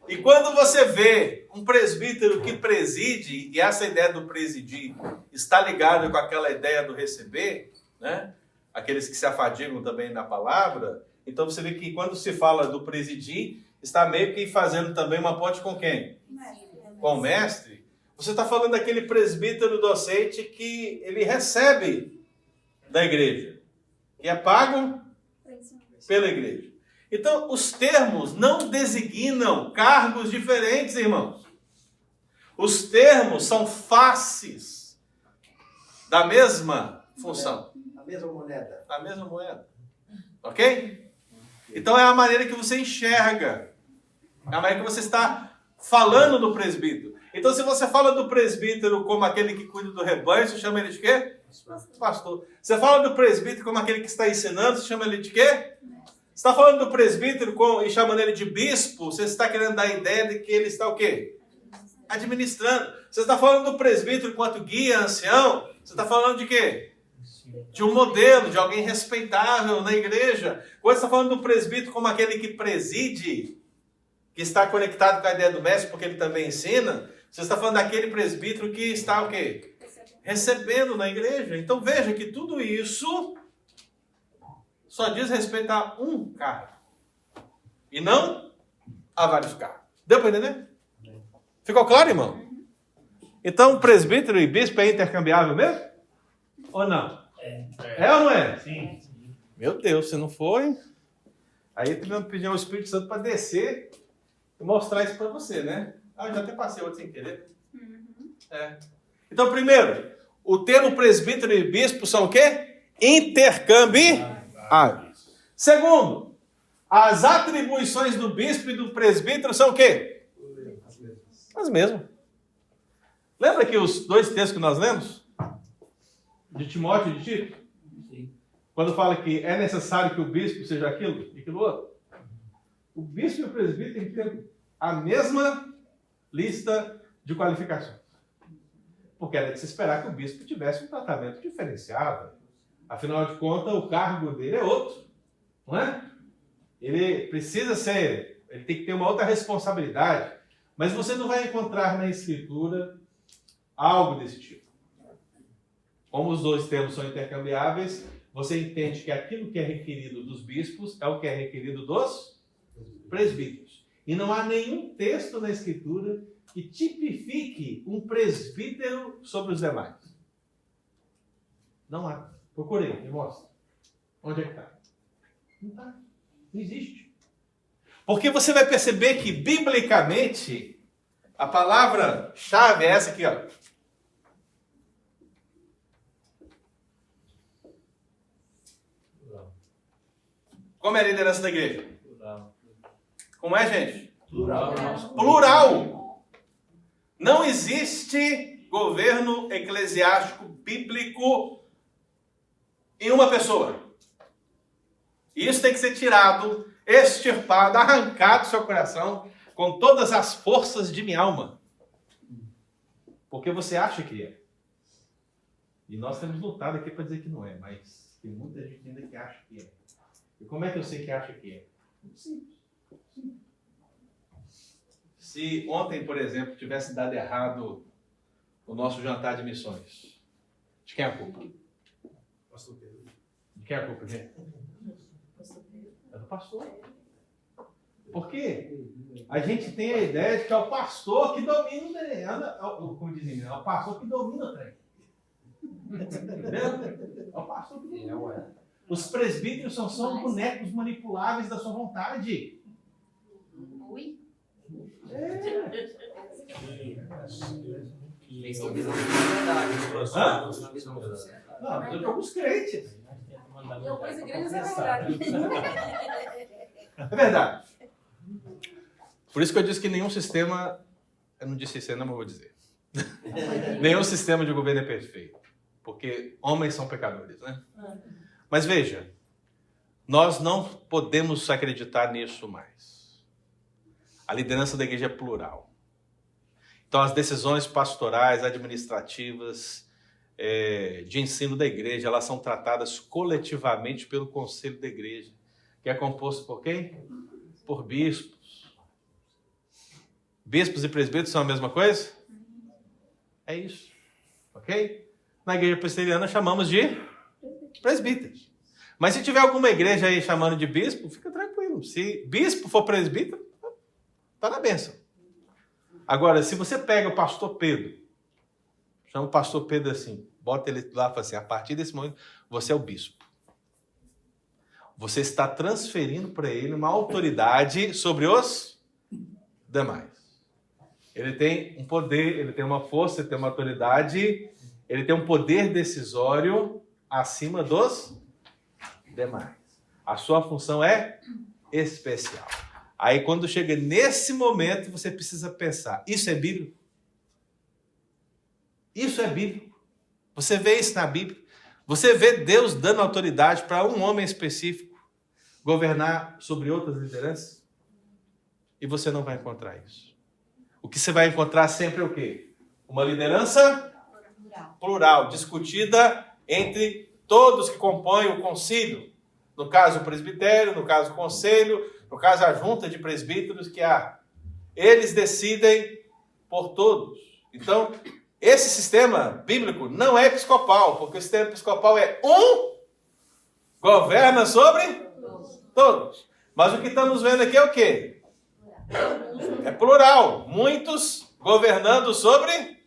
E quando você vê um presbítero que preside, e essa ideia do presidir está ligada com aquela ideia do receber, né? Aqueles que se afadigam também na palavra, então você vê que quando se fala do presidir, está meio que fazendo também uma ponte com quem? Com o mestre. Você está falando daquele presbítero docente que ele recebe da igreja, que é pago pela igreja. Então, os termos não designam cargos diferentes, irmãos. Os termos são faces da mesma função. A mesma moeda. A mesma moeda. Ok? Então, é a maneira que você enxerga. É a maneira que você está falando do presbítero. Então, se você fala do presbítero como aquele que cuida do rebanho, você chama ele de quê? Pastor. Você fala do presbítero como aquele que está ensinando, você chama ele de quê? Você está falando do presbítero e chamando ele de bispo, você está querendo dar a ideia de que ele está o quê? Administrando. Você está falando do presbítero enquanto guia, ancião, você está falando de quê? De um modelo, de alguém respeitável na igreja. Quando você está falando do presbítero como aquele que preside, que está conectado com a ideia do mestre, porque ele também ensina, você está falando daquele presbítero que está o quê? Recebendo na igreja. Então veja que tudo isso só diz respeito a um cargo. E não a vários cargos. Deu para entender? Ficou claro, irmão? Então presbítero e bispo é intercambiável mesmo? Ou não? É ou não é? Sim. Meu Deus, se não foi... Aí eu pedi ao Espírito Santo para descer e mostrar isso para você, né? Ah, eu já até passei outro sem querer. É. Então, primeiro, o termo presbítero e bispo são o quê? Intercambiáveis. Segundo, as atribuições do bispo e do presbítero são o quê? As mesmas. Lembra que os 2 textos que nós lemos? De Timóteo e de Tito? Sim. Quando fala que é necessário que o bispo seja aquilo e aquilo outro. O bispo e o presbítero têm que ter a mesma lista de qualificações. Porque era de se esperar que o bispo tivesse um tratamento diferenciado. Afinal de contas, o cargo dele é outro. Não é? Ele precisa ser, ele tem que ter uma outra responsabilidade. Mas você não vai encontrar na Escritura algo desse tipo. Como os 2 termos são intercambiáveis, você entende que aquilo que é requerido dos bispos é o que é requerido dos presbíteros. E não há nenhum texto na Escritura que tipifique um presbítero sobre os demais. Não há. Procurei, me mostra. Onde é que está? Não está. Não existe. Porque você vai perceber que, biblicamente, a palavra-chave é essa aqui, ó. Como é a liderança da igreja? Como é, gente? Plural. Não existe governo eclesiástico bíblico em uma pessoa. Isso tem que ser tirado, extirpado, arrancado do seu coração com todas as forças de minha alma. Porque você acha que é. E nós temos lutado aqui para dizer que não é, mas tem muita gente ainda que acha que é. E como é que eu sei que acha que é? Simples. Se ontem, por exemplo, tivesse dado errado o nosso jantar de missões, de quem é a culpa? Pastor Pedro. De quem é a culpa, gente? É do pastor. Por quê? A gente tem a ideia de que é o pastor que domina o trem. Como dizem, é o pastor que domina o trem. Entendeu? É o pastor que domina o trem. Os presbíteros são só bonecos manipuláveis da sua vontade. Ui. Não, eu tô com os crentes. E algumas igrejas é verdade. É verdade. Por isso que eu disse que nenhum sistema, eu não disse isso ainda, mas vou dizer. Nenhum sistema de governo é perfeito. Porque homens são pecadores, né? Mas veja, nós não podemos acreditar nisso mais. A liderança da igreja é plural. Então as decisões pastorais, administrativas, de ensino da igreja, elas são tratadas coletivamente pelo conselho da igreja, que é composto por quem? Por bispos. Bispos e presbíteros são a mesma coisa? É isso. Ok? Na igreja presbiteriana chamamos de presbíteros. Mas se tiver alguma igreja aí chamando de bispo, fica tranquilo. Se bispo for presbítero, tá na bênção. Agora, se você pega o pastor Pedro, chama o pastor Pedro assim, bota ele lá e fala assim, a partir desse momento, você é o bispo. Você está transferindo para ele uma autoridade sobre os demais. Ele tem um poder, ele tem uma força, ele tem uma autoridade, ele tem um poder decisório acima dos demais. A sua função é especial. Aí quando chega nesse momento, você precisa pensar, isso é bíblico? Isso é bíblico. Você vê isso na Bíblia. Você vê Deus dando autoridade para um homem específico governar sobre outras lideranças? E você não vai encontrar isso. O que você vai encontrar sempre é o quê? Uma liderança plural, discutida entre todos que compõem o concílio. No caso, o presbitério, no caso, o conselho, no caso, a junta de presbíteros que há. Eles decidem por todos. Então, esse sistema bíblico não é episcopal, porque o sistema episcopal é governa sobre todos. Mas o que estamos vendo aqui é o quê? É plural. Muitos governando sobre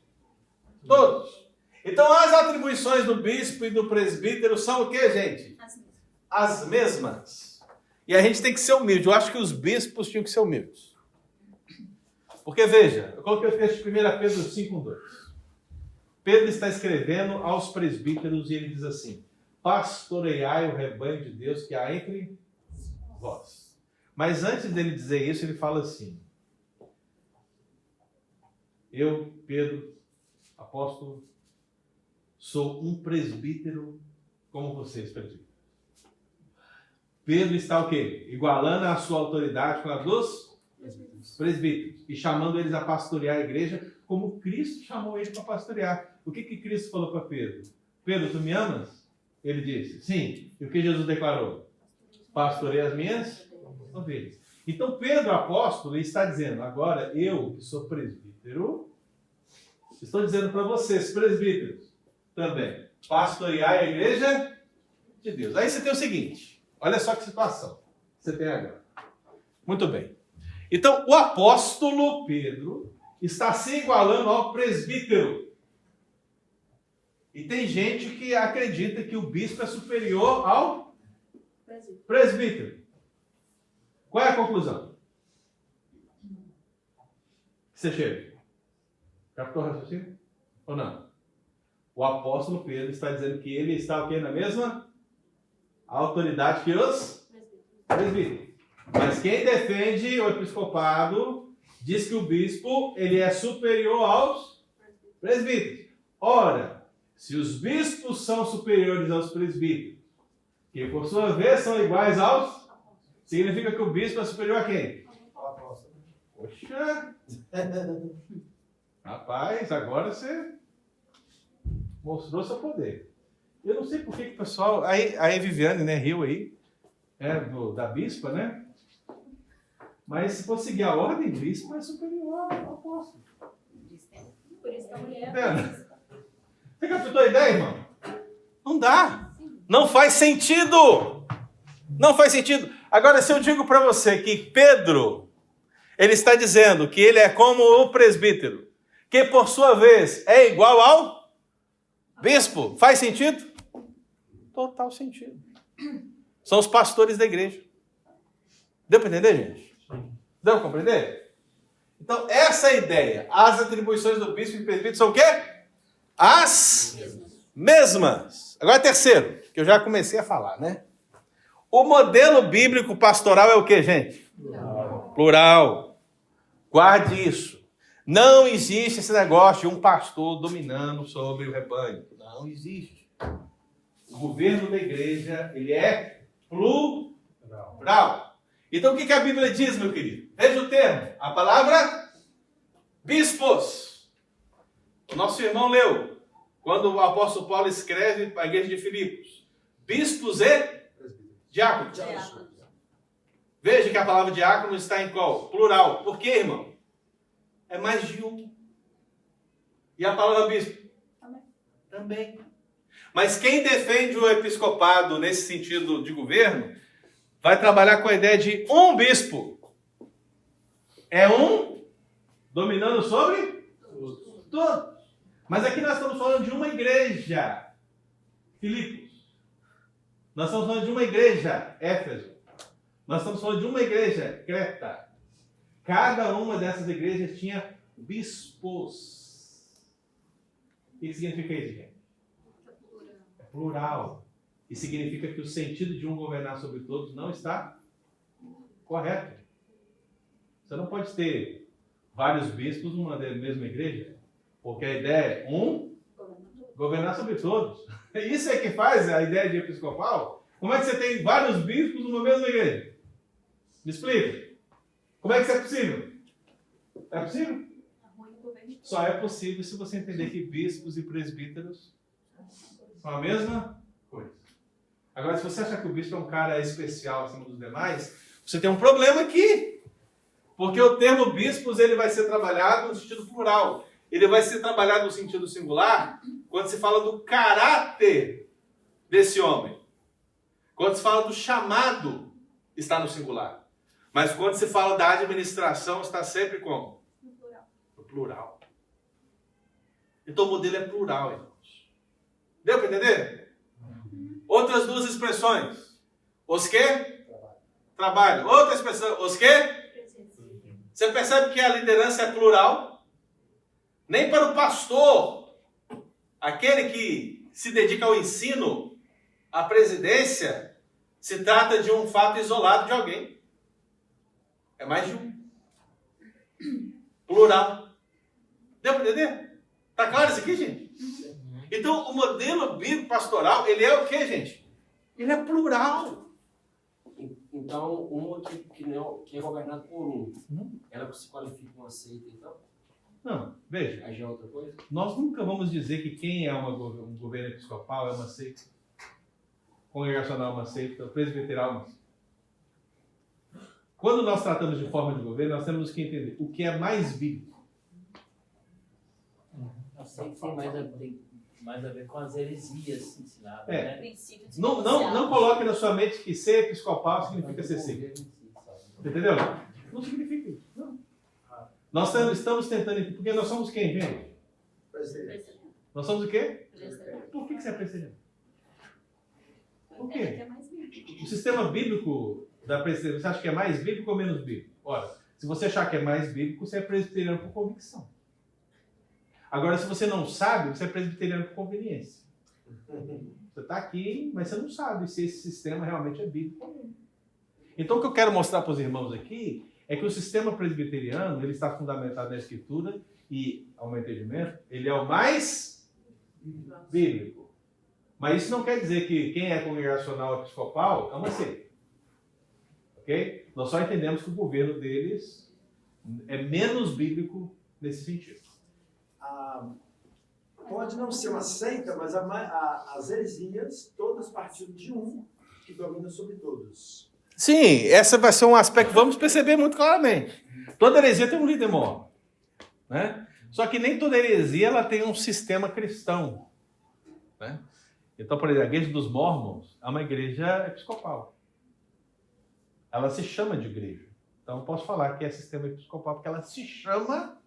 todos. Então, as atribuições do bispo e do presbítero são o quê, gente? As mesmas. E a gente tem que ser humilde. Eu acho que os bispos tinham que ser humildes. Porque, veja, eu coloquei o texto de 1 Pedro 5:2. Pedro está escrevendo aos presbíteros e ele diz assim, pastoreai o rebanho de Deus que há entre vós. Mas antes dele dizer isso, ele fala assim, eu, Pedro, apóstolo, sou um presbítero como vocês, presbíteros. Pedro está o quê? Igualando a sua autoridade com a dos presbíteros. E chamando eles a pastorear a igreja como Cristo chamou eles para pastorear. O que Cristo falou para Pedro? Pedro, tu me amas? Ele disse, sim. E o que Jesus declarou? Pastorei as minhas ovelhas. Então Pedro, apóstolo, está dizendo, agora eu, que sou presbítero, estou dizendo para vocês, presbíteros, também, pastorear a igreja de Deus. Aí você tem o seguinte, olha só que situação você tem agora. Muito bem. Então, o apóstolo Pedro está se igualando ao presbítero. E tem gente que acredita que o bispo é superior ao presbítero. Qual é a conclusão? Você chega. Captou o raciocínio? Ou não? O apóstolo Pedro está dizendo que ele está o quê? Na mesma autoridade que os presbíteros. Mas quem defende o episcopado diz que o bispo ele é superior aos presbíteros. Ora, se os bispos são superiores aos presbíteros, que por sua vez são iguais aos, significa que o bispo é superior a quem? Poxa! Rapaz, agora você mostrou seu poder. Eu não sei por que o pessoal... Aí Viviane, né, riu aí, da bispa, né? Mas se for seguir a ordem, bispo é superior ao apóstolo. Por isso que a mulher Você captou a ideia, irmão? Não dá. Não faz sentido. Não faz sentido. Agora, se eu digo para você que Pedro, ele está dizendo que ele é como o presbítero, que por sua vez é igual ao bispo, faz sentido? Total sentido. São os pastores da igreja. Deu para entender, gente? Deu para compreender? Então, essa é a ideia. As atribuições do bispo e presbítero são o quê? As mesmas. Agora, terceiro, que eu já comecei a falar, né? O modelo bíblico pastoral é o quê, gente? Plural. Guarde isso. Não existe esse negócio de um pastor dominando sobre o rebanho. Não existe. O governo da igreja, ele é plural. Então, o que a Bíblia diz, meu querido? Veja o termo. A palavra bispos. O nosso irmão leu. Quando o apóstolo Paulo escreve para a igreja de Filipos. Bispos e diáconos. Veja que a palavra diácono está em qual? Plural. Por quê, irmão? É mais de um. E a palavra bispo? Também. Mas quem defende o episcopado nesse sentido de governo vai trabalhar com a ideia de um bispo. É um dominando sobre todos. Mas aqui nós estamos falando de uma igreja. Filipos. Nós estamos falando de uma igreja. Éfeso. Nós estamos falando de uma igreja. Creta. Cada uma dessas igrejas tinha bispos. O que significa isso, gente? É plural. E significa que o sentido de um governar sobre todos não está correto. Você não pode ter vários bispos numa mesma igreja, porque a ideia é um governar sobre todos. Isso é que faz a ideia de episcopal. Como é que você tem vários bispos numa mesma igreja? Me explica. Como é que isso é possível? É possível? Só é possível se você entender que bispos e presbíteros são a mesma coisa. Agora, se você achar que o bispo é um cara especial acima dos demais, você tem um problema aqui. Porque o termo bispos ele vai ser trabalhado no sentido plural. Ele vai ser trabalhado no sentido singular quando se fala do caráter desse homem. Quando se fala do chamado, está no singular. Mas quando se fala da administração, está sempre como? No plural. Então o modelo é plural, irmãos. Deu para entender? Outras duas expressões. Os que? Trabalho. Outra expressão. Os que? Você percebe que a liderança é plural? Nem para o pastor, aquele que se dedica ao ensino, à presidência, se trata de um fato isolado de alguém. É mais de um. Plural. Deu para entender? Está claro isso aqui, gente? Então, o modelo bíblico pastoral, ele é o quê, gente? Ele é plural. Então, uma que é governada por um, ela se qualifica uma seita, então? Não, veja. Aí já é outra coisa? Nós nunca vamos dizer que quem é um governo episcopal é uma seita, congregacional é uma seita, presbiteral é uma seita. Quando nós tratamos de forma de governo, nós temos que entender o que é mais bíblico. A seita tem mais a ver com as heresias ensinadas, né? Não coloque na sua mente que ser episcopal significa ser seita. Entendeu? Não significa isso. Não. Nós estamos tentando... Porque nós somos quem, gente? Presbítero. Nós somos o quê? Por que você é presbiteriano? Por quê? O sistema bíblico da presbiteriana, você acha que é mais bíblico ou menos bíblico? Ora, se você achar que é mais bíblico, você é presbiteriano por convicção. Agora, se você não sabe, você é presbiteriano por conveniência. Você está aqui, mas você não sabe se esse sistema realmente é bíblico ou não. Então, o que eu quero mostrar para os irmãos aqui é que o sistema presbiteriano ele está fundamentado na Escritura e, ao meu entendimento, ele é o mais bíblico. Mas isso não quer dizer que quem é congregacional episcopal é uma seita. Ok? Nós só entendemos que o governo deles é menos bíblico nesse sentido. Pode não ser uma seita, mas as heresias todas partindo de um que domina sobre todos. Sim, esse vai ser um aspecto que vamos perceber muito claramente. Toda heresia tem um líder maior, né? Só que nem toda heresia ela tem um sistema cristão, né? Então, por exemplo, a igreja dos Mormons é uma igreja episcopal. ela se chama de igreja. Então eu posso falar que é sistema episcopal porque ela se chama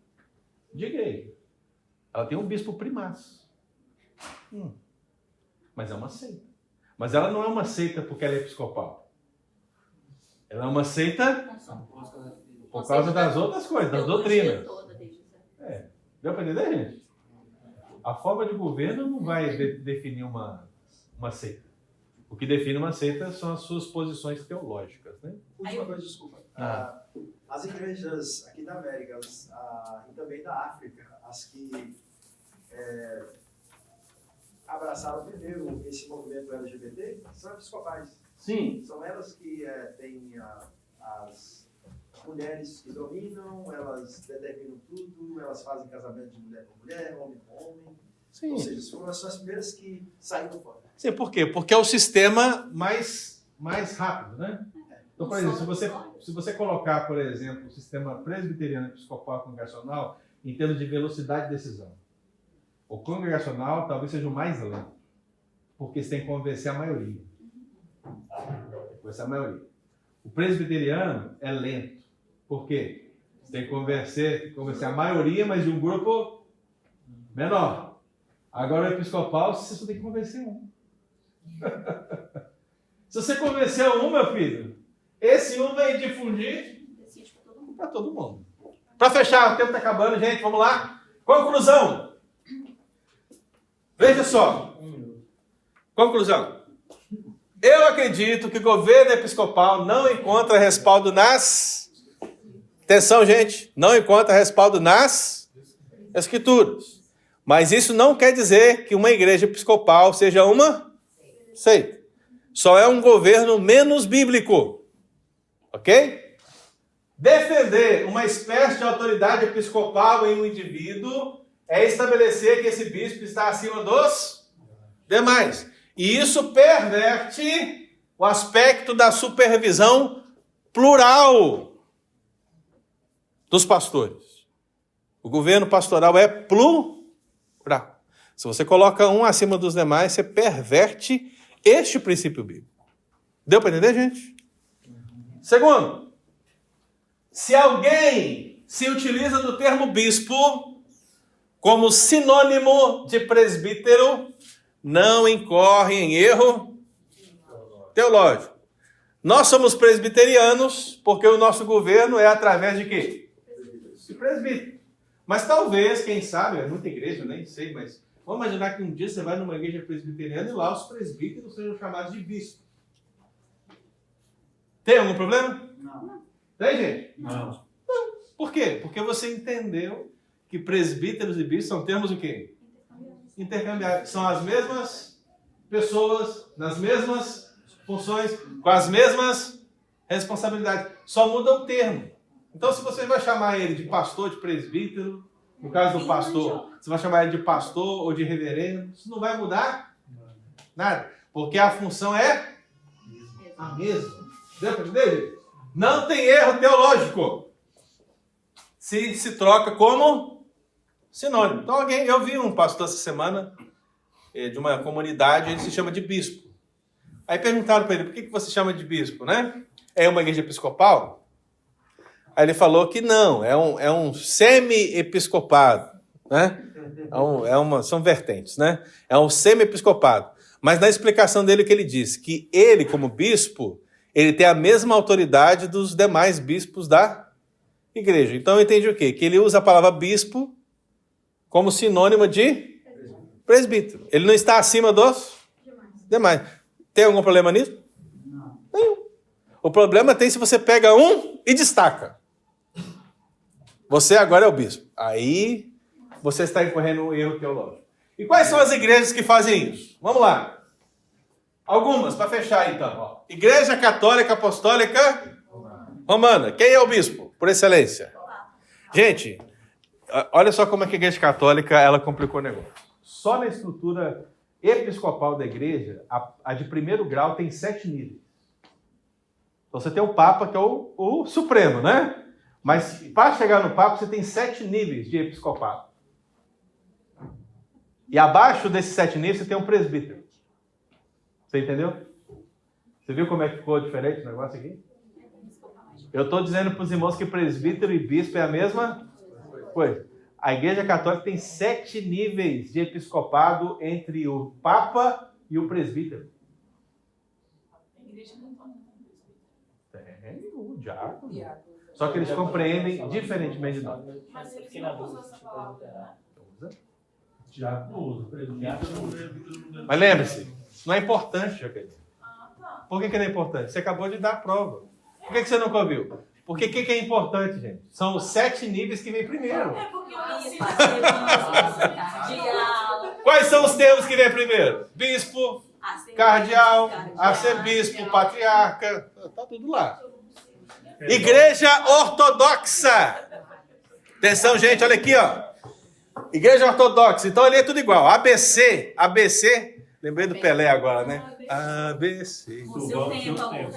de igreja. Ela tem um bispo primaz. Mas é uma seita. Mas ela não é uma seita porque ela é episcopal. Ela é uma seita por causa das outras coisas, das doutrinas. Deu para entender, gente? A forma de governo não vai definir uma seita. O que define uma seita são as suas posições teológicas, né? Última coisa, desculpa. As igrejas aqui da América e também da África, as que abraçaram primeiro esse movimento LGBT, são episcopais. Sim. São elas que têm as mulheres que dominam, elas determinam tudo, elas fazem casamento de mulher com mulher, homem com homem. Sim. Ou seja, foram as primeiras que saíram fora. Sim, por quê? Porque é o sistema mais rápido, né? Então, por exemplo, se você colocar, por exemplo, o sistema presbiteriano episcopal congregacional em termos de velocidade de decisão, o congregacional talvez seja o mais lento, porque você tem que convencer a maioria. Convencer a maioria. O presbiteriano é lento. Por quê? Você tem que convencer a maioria, mas de um grupo menor. Agora, o episcopal, você só tem que convencer um. Se você convencer um, meu filho, esse um vai difundir para todo mundo. Para fechar, o tempo está acabando, gente, vamos lá. Conclusão. Veja só. Conclusão. Eu acredito que o governo episcopal não encontra respaldo nas... Atenção, gente. Não encontra respaldo nas Escrituras. Mas isso não quer dizer que uma igreja episcopal seja uma seita. Só é um governo menos bíblico. Ok? Defender uma espécie de autoridade episcopal em um indivíduo é estabelecer que esse bispo está acima dos demais. E isso perverte o aspecto da supervisão plural dos pastores. O governo pastoral é plural. Se você coloca um acima dos demais, você perverte este princípio bíblico. Deu para entender, gente? Segundo, se alguém se utiliza do termo bispo como sinônimo de presbítero, não incorre em erro teológico. Nós somos presbiterianos porque o nosso governo é através de quê? De presbítero. Mas talvez, quem sabe, é muita igreja, eu nem sei, mas vamos imaginar que um dia você vai numa igreja presbiteriana e lá os presbíteros sejam chamados de bispo. Tem algum problema? Não. Tem, gente? Não. Por quê? Porque você entendeu que presbíteros e bispos são termos o quê? Intercambiáveis. São as mesmas pessoas, nas mesmas funções, com as mesmas responsabilidades. Só muda o termo. Então, se você vai chamar ele de pastor, de presbítero, no caso do pastor, você vai chamar ele de pastor ou de reverendo, isso não vai mudar nada. Porque a função é a mesma. Deu para entender, gente? Não tem erro teológico. Se troca como sinônimo. Então, eu vi um pastor essa semana de uma comunidade, ele se chama de bispo. Aí perguntaram para ele, por que você chama de bispo, né? É uma igreja episcopal? Aí ele falou que não, é um semi-episcopado, né? São vertentes, né? É um semi-episcopado. Mas na explicação dele, o que ele disse? Que ele, como bispo, ele tem a mesma autoridade dos demais bispos da igreja. Então eu entendi o quê? Que ele usa a palavra bispo como sinônimo de presbítero. Ele não está acima dos demais. Tem algum problema nisso? Não. Nenhum. O problema tem se você pega um e destaca. Você agora é o bispo. Aí você está incorrendo um erro teológico. E quais são as igrejas que fazem isso? Vamos lá. Algumas, para fechar então. Ó. Igreja Católica Apostólica Romana. Quem é o bispo, por excelência? Gente, olha só como é que a Igreja Católica ela complicou o negócio. Só na estrutura episcopal da igreja, a de primeiro grau tem 7 níveis. Então você tem o Papa, que é o Supremo, né? Mas para chegar no Papa, você tem 7 níveis de episcopado. E abaixo desses 7 níveis, você tem um presbítero. Você entendeu? Você viu como é que ficou diferente o negócio aqui? Eu estou dizendo para os irmãos que presbítero e bispo é a mesma coisa. A Igreja Católica tem 7 níveis de episcopado entre o Papa e o presbítero. A igreja não pode. Tem o diácono. Só que eles compreendem diferentemente de nós. Mas eles não usam essa palavra, né? Diácono usa, presbítero não. Mas lembre-se, não é importante, Jaqueline. Ah, tá. Por que não é importante? Você acabou de dar a prova. Por que você nunca ouviu? Porque o que é importante, gente? São os 7 níveis que vem primeiro. É porque eu nasci cardeal. Quais são os termos que vem primeiro? Bispo, cardeal, arcebispo, patriarca. Está tudo lá. Igreja Ortodoxa. Atenção, gente, olha aqui, ó. Igreja Ortodoxa. Então ali é tudo igual. ABC. Lembrei do Pelé agora, né? ABC. O seu tempo, amor.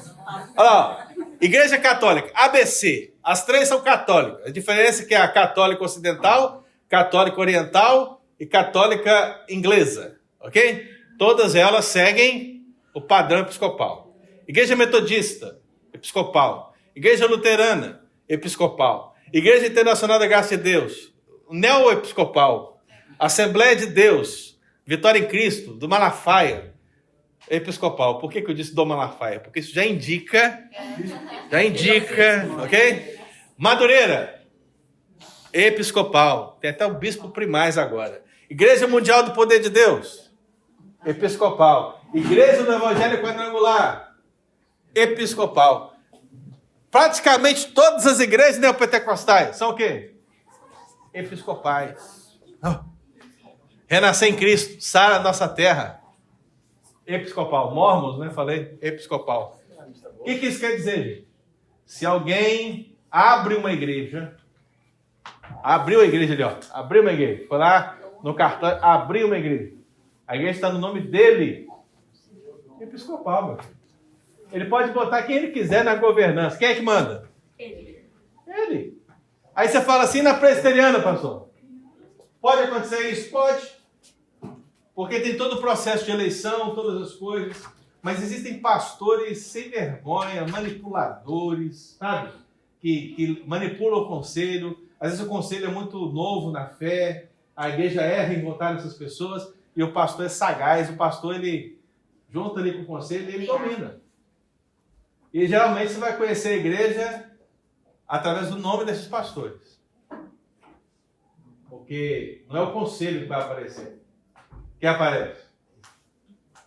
Olha lá, ó. Igreja Católica, ABC. As 3 são católicas. A diferença é que é a católica ocidental, católica oriental e católica inglesa. Ok? Todas elas seguem o padrão episcopal. Igreja Metodista, episcopal. Igreja Luterana, episcopal. Igreja Internacional da Graça de Deus, neo-episcopal. Assembleia de Deus, Vitória em Cristo, do Malafaia, episcopal. Por que eu disse do Malafaia? Porque isso já indica, ok? Madureira, episcopal. Tem até o bispo primaz agora. Igreja Mundial do Poder de Deus, episcopal. Igreja do Evangelho Quadrangular, episcopal. Praticamente todas as igrejas neopentecostais são o quê? Episcopais. Renascer em Cristo, Sara nossa terra, episcopal. Mormons, né? Falei, episcopal. O que isso quer dizer, gente? Se alguém abre uma igreja, abriu a igreja ali, ó, abriu uma igreja, foi lá no cartão, abriu uma igreja. A igreja está no nome dele, episcopal, meu filho. Ele pode botar quem ele quiser na governança. Quem é que manda? Ele. Aí você fala assim, na presbiteriana, pastor. Pode acontecer isso? Pode. Porque tem todo o processo de eleição, todas as coisas. Mas existem pastores sem vergonha, manipuladores, sabe? Que manipulam o conselho. Às vezes o conselho é muito novo na fé. A igreja erra em votar nessas pessoas. E o pastor é sagaz. O pastor, ele junta ali com o conselho e ele domina. E geralmente você vai conhecer a igreja através do nome desses pastores. Porque não é o conselho que vai aparecer. Quem aparece?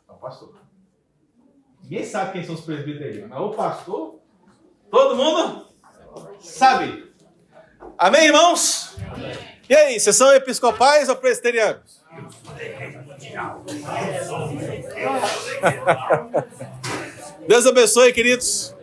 É o pastor. Ninguém sabe quem são os presbíteros, mas o pastor, todo mundo sabe. Amém, irmãos? Amém. E aí, vocês são episcopais ou presbiterianos? Deus abençoe, queridos.